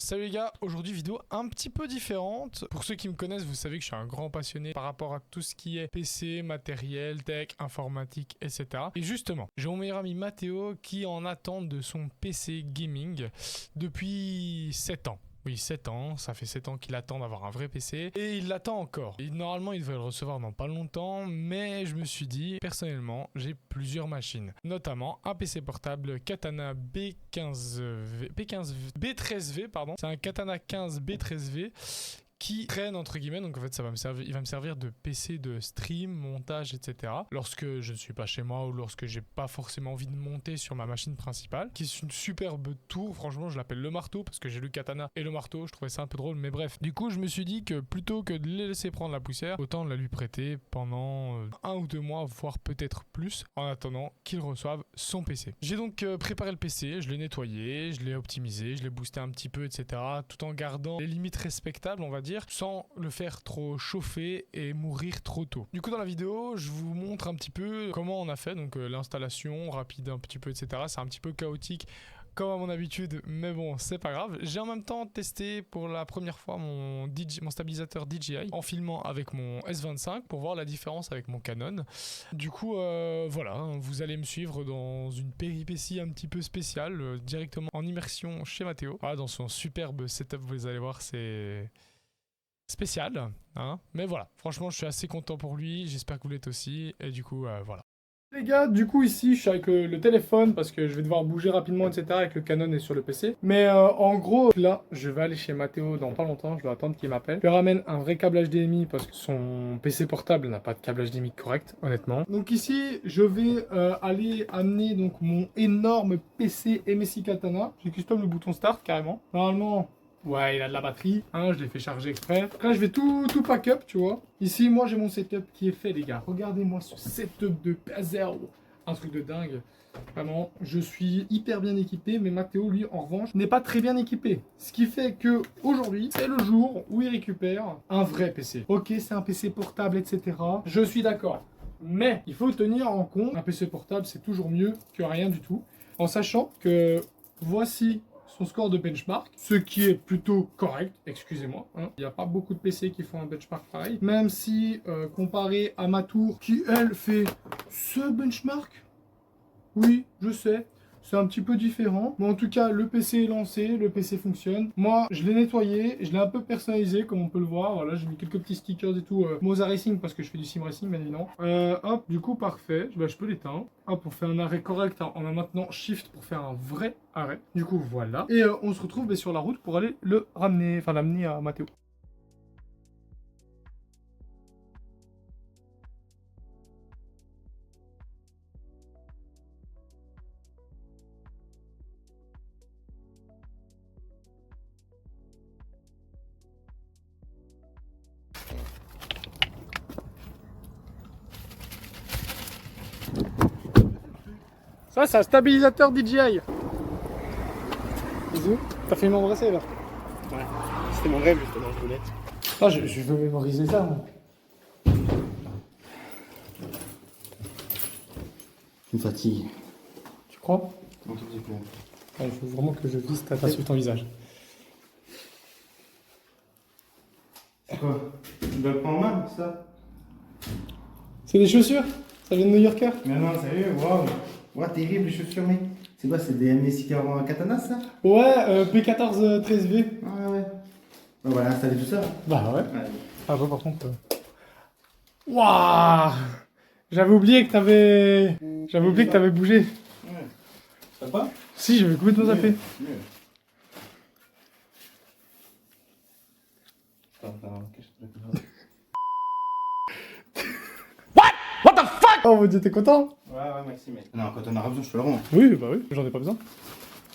Salut les gars, aujourd'hui vidéo un petit peu différente. Pour ceux qui me connaissent, vous savez que je suis un grand passionné par rapport à tout ce qui est PC, matériel, tech, informatique, etc. Et justement, j'ai mon meilleur ami Mathéo qui en attend de son PC gaming depuis 7 ans. Oui, 7 ans, ça fait 7 ans qu'il attend d'avoir un vrai PC et il l'attend encore. Et normalement, il devrait le recevoir dans pas longtemps, mais je me suis dit, personnellement, j'ai plusieurs machines, notamment un PC portable Katana B13V, pardon. C'est un Katana 15 B13V qui traîne entre guillemets, donc en fait ça va me servir, il va me servir de PC de stream, montage, etc. Lorsque je ne suis pas chez moi ou lorsque j'ai pas forcément envie de monter sur ma machine principale, qui est une superbe tour, franchement je l'appelle le marteau parce que j'ai lu Katana et le marteau, je trouvais ça un peu drôle, mais bref. Du coup je me suis dit que plutôt que de les laisser prendre la poussière, autant la lui prêter pendant 1 ou 2 mois, voire peut-être plus, en attendant qu'il reçoive son PC. J'ai donc préparé le PC, je l'ai nettoyé, je l'ai optimisé, je l'ai boosté un petit peu, etc. Tout en gardant les limites respectables, on va dire, sans le faire trop chauffer et mourir trop tôt. Du coup dans la vidéo je vous montre un petit peu comment on a fait, donc l'installation rapide un petit peu, etc. C'est un petit peu chaotique comme à mon habitude, mais bon, c'est pas grave. J'ai en même temps testé pour la première fois mon stabilisateur DJI en filmant avec mon S25 pour voir la différence avec mon Canon. Du coup, voilà, vous allez me suivre dans une péripétie un petit peu spéciale, directement en immersion chez Mathéo. Voilà, dans son superbe setup, vous allez voir, c'est spécial, hein. Mais voilà, franchement, je suis assez content pour lui. J'espère que vous l'êtes aussi. Et du coup, voilà. Les gars, du coup ici je suis avec le téléphone parce que je vais devoir bouger rapidement, etc. et que le Canon est sur le PC. Mais en gros, là, je vais aller chez Mathéo dans pas longtemps, je dois attendre qu'il m'appelle. Je lui ramène un vrai câble HDMI parce que son PC portable n'a pas de câble HDMI correct, honnêtement. Donc ici, je vais aller amener donc mon énorme PC MSI Katana. J'ai custom le bouton start carrément. Normalement... ouais, il a de la batterie, hein, je l'ai fait charger exprès. Donc là, je vais tout pack up, tu vois. Ici, moi, j'ai mon setup qui est fait, les gars. Regardez-moi ce setup de Pazero. Un truc de dingue. Vraiment, je suis hyper bien équipé, mais Mathéo, lui, en revanche, n'est pas très bien équipé. Ce qui fait que aujourd'hui, c'est le jour où il récupère un vrai PC. Ok, c'est un PC portable, etc. Je suis d'accord. Mais il faut tenir en compte, un PC portable, c'est toujours mieux que rien du tout. En sachant que voici son score de benchmark, ce qui est plutôt correct, excusez-moi. Hein. Il n'y a pas beaucoup de PC qui font un benchmark pareil. Même si, comparé à ma tour, qui elle fait ce benchmark, oui, je sais, c'est un petit peu différent. Mais en tout cas, le PC est lancé, le PC fonctionne. Moi, je l'ai nettoyé, je l'ai un peu personnalisé, comme on peut le voir. Voilà, j'ai mis quelques petits stickers et tout. Moza Racing, parce que je fais du sim racing, bien évidemment. Hop, du coup, parfait. Bah, je peux l'éteindre. Hop, on fait un arrêt correct. Hein. On a maintenant Shift pour faire un vrai arrêt. Du coup, voilà. Et on se retrouve sur la route pour aller le ramener, enfin l'amener à Mathéo. Ça, c'est un stabilisateur DJI. Bisous. T'as fait m'embrasser là. Ouais, c'était mon rêve justement, je voulais. Ah, je veux mémoriser ça. Moi. Tu me fatigues. Tu crois? Un tout petit peu. Ah, il faut vraiment que je vise ta face sur ton visage. C'est quoi? Tu me le prends en main, ça? C'est des chaussures? Ça vient de New Yorker? Mais non, sérieux, waouh! Waouh, terrible les chaussures, mec. C'est quoi, c'est des MSI Katana, ça? Ouais, P14 13V. Ah ouais. Bah voilà, installer tout ça. Bah ouais. Ouais. Après, par contre. Waouh! J'avais oublié que t'avais. J'avais oublié que t'avais bougé. Ouais. Ça va pas? Si, j'avais complètement zappé. Mieux. Attends, qu'est-ce que je peux Oh mon dieu, t'es content? Ouais, Maxime. Non, quand on aura besoin, je te le rends. Oui, bah oui, j'en ai pas besoin.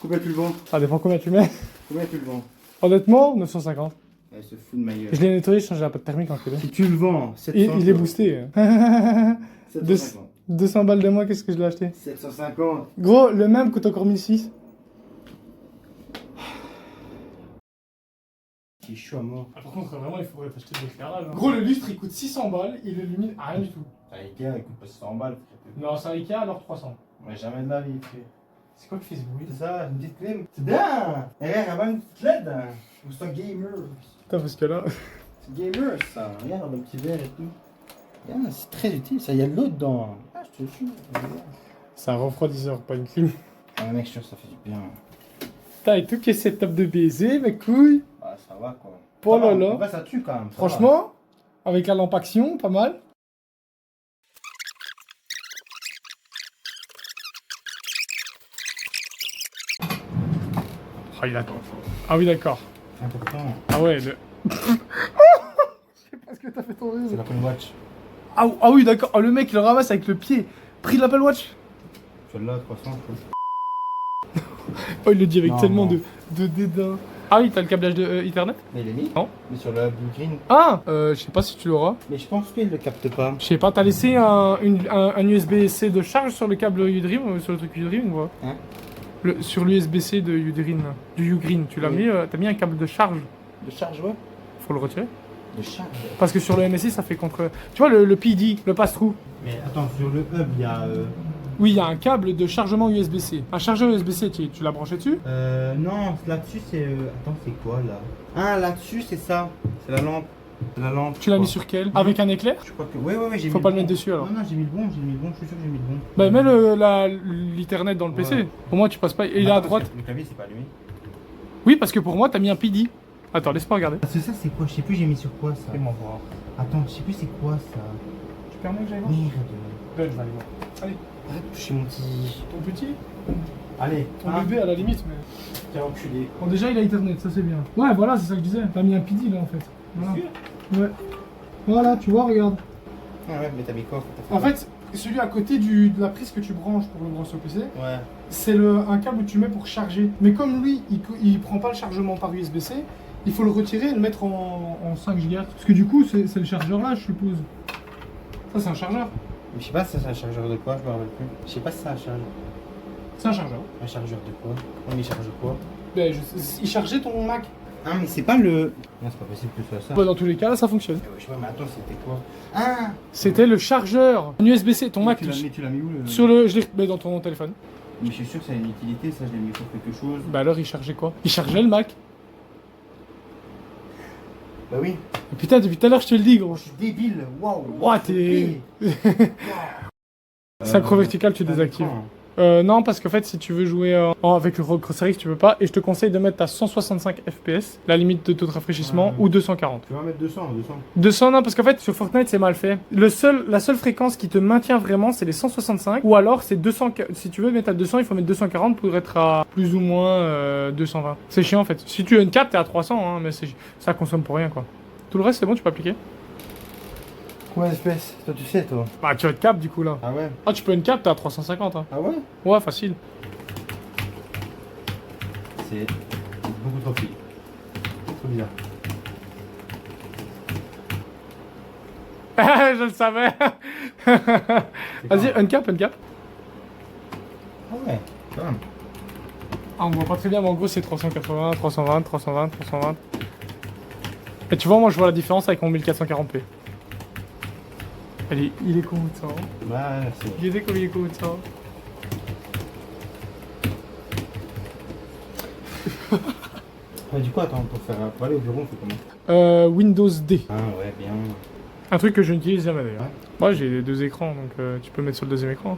Combien tu le vends? Ça dépend combien tu mets. Combien tu le vends? Honnêtement, 950. Elle se fout de ma gueule. Je l'ai nettoyé, je changeais la pâte thermique en fait. Si tu le vends, 700. Il est boosté. 750. 200 balles de moins, qu'est-ce que je l'ai acheté? 750. Gros, le même coûte encore 1006. Qui est chaud à mort. Ah, par contre, vraiment, il faudrait t'acheter de l'éclairage. Hein. Gros, le lustre il coûte 600 balles, il illumine à rien du tout. À Ikea, il coûte pas 100 balles, frère. Non, c'est un Ikea alors 300. Ouais, jamais de la vie, frère. C'est quoi qui fait ce bruit? C'est ça, une petite clim. C'est bien! Regarde, avant une petite LED. Ou c'est un gamer. Putain, parce que là. C'est gamer ça. Regarde le petit verre et tout. Regarde, c'est très utile ça. Il y a de l'eau dedans. Ah, je te jure. C'est un refroidisseur, pas une clim. Ah, mec, je suis sûr que ça fait du bien. Putain, et tout qui est setup de baiser, mes couilles. Ah, ça va quoi. Oh Ça là va, là. en vrai, ça tue quand même. Ça Franchement, avec la lampe action, pas mal. Ah, il a... Ah oui, d'accord. va. Important. Ah ouais, le... Je sais pas ce que t'as fait tomber. C'est l'Apple Watch. Ah, ah oui, d'accord. Oh, le mec, il le ramasse avec le pied. Prix de l'Apple Watch. Celle-là, 300. Oh, il le dit avec Non, tellement non. de dédain. Ah oui, t'as le câblage de Ethernet? Mais il est mis. Non. Mais sur le Blue Green. Ah, je sais pas si tu l'auras. Mais je pense qu'il le capte pas. Je sais pas, t'as laissé un USB-C de charge sur le câble Udream, sur le truc Udream ou quoi? Hein? Sur l'USB-C de Udream, du Ugreen, tu l'as Oui. mis, t'as mis un câble de charge. De charge, ouais. Faut le retirer. De charge. Parce que sur le MSI, ça fait contre... Tu vois, le PD, le pass-through. Mais attends, sur le hub, il y a. Oui, il y a un câble de chargement USB-C. Un chargeur USB-C, tu l'as branché dessus? Non, là-dessus, c'est. Attends, c'est quoi là? Ah, là-dessus, c'est ça. C'est la lampe. C'est la lampe. Tu l'as quoi. mis sur quel? Avec un éclair? Je crois que. Ouais, j'ai mis. Faut pas le bon. mettre dessus alors. Non, j'ai mis le bon, je suis sûr que j'ai mis le bon. Bah, mets l'Ethernet dans le PC. Ouais. Au moins, tu passes pas. Et il est à Attends, parce droite. que le clavier, c'est pas allumé. Oui, parce que pour moi, t'as mis un PD. Attends, laisse-moi regarder. Parce que ça, c'est quoi? Je sais plus, j'ai mis sur quoi ça. Fais-moi voir. Attends, je sais plus c'est quoi ça. Tu permets que j'aille voir? Merde. Je vais aller voir. Allez, Arrête de toucher mon petit. ton petit? Allez, Ton hein, bébé à la limite, mais. t'es enculé. Bon, déjà, il a Ethernet, ça c'est bien. Ouais, voilà, c'est ça que je disais. T'as mis un PD là en fait. Voilà. Sûr? Ouais. Voilà, tu vois, regarde. Ah ouais, mais t'as mis quoi? En fait, celui à côté de la prise que tu branches pour le brancher au PC, Ouais. c'est un câble que tu mets pour charger. Mais comme lui, il prend pas le chargement par USB-C, il faut le retirer et le mettre en 5 Go. Parce que du coup, c'est le chargeur là, je suppose. Ça, c'est un chargeur. Mais je sais pas si c'est un chargeur de quoi, je me rappelle plus. Je sais pas si c'est un chargeur. C'est un chargeur. Un chargeur de quoi? On y charge quoi? Ben, il chargeait ton Mac. Ah, mais c'est pas le. Non, c'est pas possible que ce soit ça. Bah, dans tous les cas, là, ça fonctionne. Je sais pas, mais attends, c'était quoi? Ah! C'était le chargeur. Un USB-C, ton Mac. Mais tu l'as mis où le. Sur le. Je l'ai mis dans ton téléphone. Mais je suis sûr que ça a une utilité, ça, je l'ai mis pour quelque chose. Bah, alors, il chargeait quoi? Il chargeait le Mac. Bah oui. Et putain, depuis tout à l'heure, je te le dis, gros. Je suis débile, waouh! Ouah, t'es. Synchro vertical, tu désactives. Écran. Non, parce qu'en fait, si tu veux jouer avec le Rock-X, tu peux pas. Et je te conseille de mettre à 165 FPS, la limite de taux de rafraîchissement, Ouais. ou 240. Tu vas mettre 200, 200. 200, non, parce qu'en fait, sur Fortnite, c'est mal fait. La seule fréquence qui te maintient vraiment, c'est les 165. Ou alors, c'est 200. Si tu veux mettre à 200, il faut mettre 240 pour être à plus ou moins 220. C'est chiant, en fait. Si tu as une cap, t'es à 300, hein, mais ça consomme pour rien, quoi. Tout le reste, c'est bon, tu peux appliquer. Combien d'espèces? Toi, tu sais, toi. Bah, tu as une cap, du coup, là. Ah ouais? Ah, tu peux une cap, t'es à 350, hein. Ah ouais? Ouais, facile. C'est beaucoup trop petit. Trop bizarre. Je le savais. Vas-y, uncap. Ah ouais, quand même. Ah, on voit pas très bien, mais en gros, c'est 380, 320, 320, 320. Et tu vois, moi, je vois la différence avec mon 1440p. Allez, il est con de ça. Hein. Bah, c'est. Regardez comme il est con de ça. Du coup, attends, pour aller au bureau, on fait comment? Windows D. Ah ouais, bien. Un truc que je n'utilise jamais d'ailleurs. Moi, j'ai les deux écrans, donc tu peux le mettre sur le deuxième écran.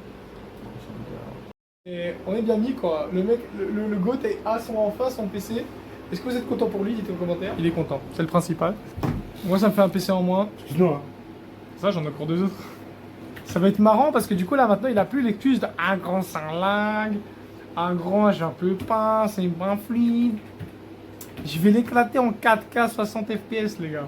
Et on est bien mis quoi. Le mec, le GOAT a son PC. Est-ce que vous êtes content pour lui? Dites-le en commentaire. Il est content, c'est le principal. Moi, ça me fait un PC en moins. Excuse-moi. Ça, j'en ai encore deux autres. Ça va être marrant parce que du coup, là, maintenant, il a plus l'excuse de un grand ça lag, un grand j'ai un peu pas, c'est pas fluide. Je vais l'éclater en 4K 60 FPS, les gars.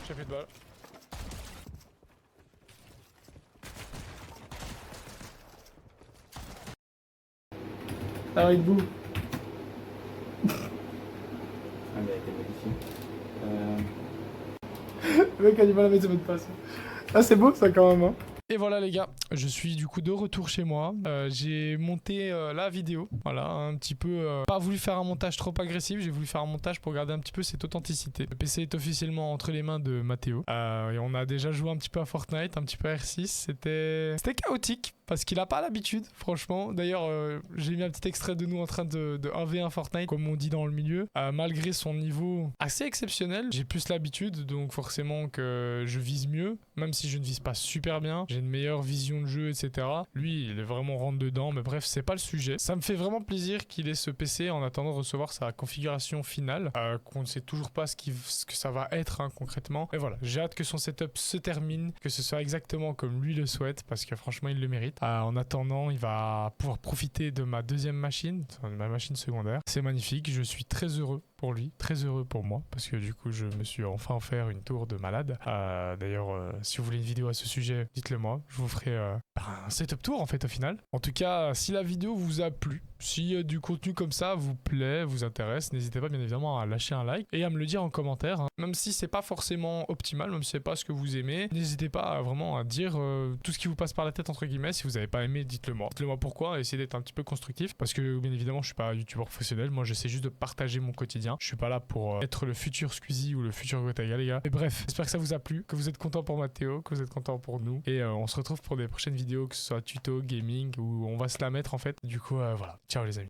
J'ai plus de balles. Ça va être bout. Le mec a du mal à mettre ce mot de passe. Ah, c'est beau ça quand même, hein. Et voilà les gars, je suis du coup de retour chez moi. J'ai monté la vidéo, voilà, un petit peu... pas voulu faire un montage trop agressif, j'ai voulu faire un montage pour garder un petit peu cette authenticité. Le PC est officiellement entre les mains de Mathéo. Et on a déjà joué un petit peu à Fortnite, un petit peu à R6. C'était chaotique, parce qu'il a pas l'habitude, franchement. D'ailleurs, j'ai mis un petit extrait de nous en train de 1v1 Fortnite, comme on dit dans le milieu. Malgré son niveau assez exceptionnel, j'ai plus l'habitude, donc forcément que je vise mieux, même si je ne vise pas super bien. J'ai une meilleure vision de jeu, etc. Lui, il est vraiment rentre dedans, mais bref, c'est pas le sujet. Ça me fait vraiment plaisir qu'il ait ce PC en attendant de recevoir sa configuration finale, qu'on ne sait toujours pas ce que ça va être hein, concrètement. Et voilà, j'ai hâte que son setup se termine, que ce soit exactement comme lui le souhaite, parce que franchement, il le mérite. En attendant, il va pouvoir profiter de ma deuxième machine, ma machine secondaire. C'est magnifique, je suis très heureux pour lui, très heureux pour moi, parce que du coup, je me suis enfin offert une tour de malade. D'ailleurs, si vous voulez une vidéo à ce sujet, dites-le moi. Je vous ferai un setup tour en fait au final. En tout cas, si la vidéo vous a plu, si du contenu comme ça vous plaît, vous intéresse, n'hésitez pas bien évidemment à lâcher un like et à me le dire en commentaire. Hein. Même si c'est pas forcément optimal, même si c'est pas ce que vous aimez, n'hésitez pas vraiment à dire tout ce qui vous passe par la tête entre guillemets. Si vous n'avez pas aimé, dites-le moi. Dites-le moi pourquoi, essayez d'être un petit peu constructif parce que bien évidemment je suis pas youtubeur professionnel, moi j'essaie juste de partager mon quotidien. Je suis pas là pour être le futur Squeezie ou le futur Gotaga les gars. Et bref, j'espère que ça vous a plu, que vous êtes content pour Mathéo, que vous êtes content pour nous et on se retrouve pour des prochaines vidéos, que ce soit tuto, gaming ou on va se la mettre en fait. Du coup voilà, ciao les amis.